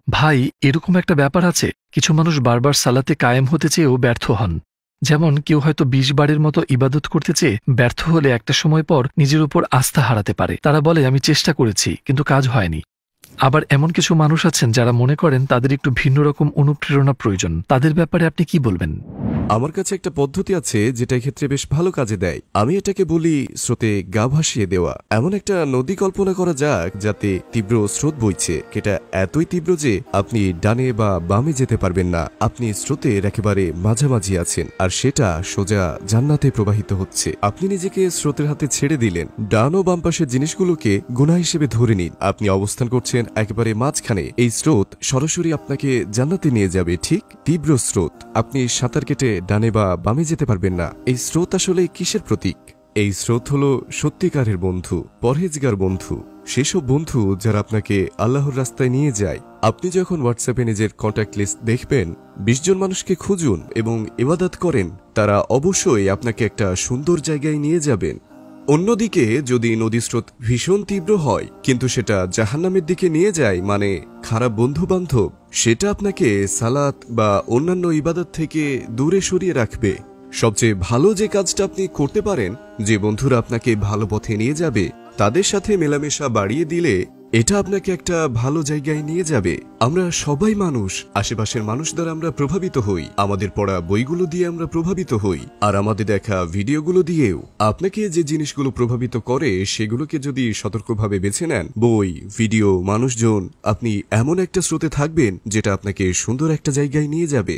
ভাই, এরকম একটা ব্যাপার আছে, কিছু মানুষ বারবার সালাতে কায়েম হতে চেয়েও ব্যর্থ হন। যেমন কেউ হয়তো ২০ বারের মতো ইবাদত করতে চেয়ে ব্যর্থ হলে একটা সময় পর নিজের উপর আস্থা হারাতে পারে। তারা বলে, আমি চেষ্টা করেছি কিন্তু কাজ হয়নি। আবার এমন কিছু মানুষ আছেন যারা মনে করেন তাদের একটু ভিন্ন রকম অনুপ্রেরণা প্রয়োজন। তাদের ব্যাপারে আপনি কি বলবেন? আমার কাছে একটা পদ্ধতি আছে যেটা এক্ষেত্রে বেশ ভালো কাজে দেয়। আমি এটাকে বলি স্রোতে গা ভাসিয়ে দেওয়া। এমন একটা নদী কল্পনা করা যাক যাতে তীব্র স্রোত বইছে, এটা এতই তীব্র যে আপনি ডানে বা বামে যেতে পারবেন না। আপনি স্রোতের একেবারে মাঝামাঝি আছেন, আর সেটা সোজা জান্নাতে প্রবাহিত হচ্ছে। আপনি নিজেকে স্রোতের হাতে ছেড়ে দিলেন। ডান ও বাম পাশের জিনিসগুলোকে গুনাহ হিসেবে ধরে নিন। আপনি অবস্থান করছেন একেবারে মাঝখানে। এই স্রোত সরাসরি আপনাকে জান্নাতে নিয়ে যাবে। ঠিক তীব্র স্রোত, আপনি সাঁতার কেটে ডানে বা বামে যেতে পারবেন না। এই স্রোত আসলে কিসের প্রতীক? এই স্রোত হলো সত্যিকারের বন্ধু, পরহেজগার বন্ধু, সেসব বন্ধু যারা আপনাকে আল্লাহর রাস্তায় নিয়ে যায়। আপনি যখন হোয়াটসঅ্যাপে নিজের কন্ট্যাক্ট লিস্ট দেখবেন, ২০ জন মানুষকে খুঁজুন এবং ইবাদত করেন, তারা অবশ্যই আপনাকে একটা সুন্দর জায়গায় নিয়ে যাবেন। অন্যদিকে যদি নদীর স্রোত ভীষণ তীব্র হয় কিন্তু সেটা জাহান্নামের দিকে নিয়ে যায়, মানে খারাপ বন্ধু বান্ধব, সেটা আপনাকে সালাত বা অন্যান্য ইবাদত থেকে দূরে সরিয়ে রাখবে। সবচেয়ে ভালো যে কাজটা আপনি করতে পারেন, যে বন্ধুরা আপনাকে ভালো পথে নিয়ে যাবে, তাদের সাথে মেলামেশা বাড়িয়ে দিলে এটা আপনাকে একটা ভালো জায়গায় নিয়ে যাবে। আমরা সবাই মানুষ, আশেপাশের মানুষ দ্বারা আমরা প্রভাবিত হই, আমাদের পড়া বইগুলো দিয়ে আমরা প্রভাবিত হই, আর আমাদের দেখা ভিডিওগুলো দিয়েও। আপনাকে যে জিনিসগুলো প্রভাবিত করে সেগুলোকে যদি সতর্কভাবে বেছে নেন, বই, ভিডিও, মানুষজন, আপনি এমন একটা স্রোতে থাকবেন যেটা আপনাকে সুন্দর একটা জায়গায় নিয়ে যাবে।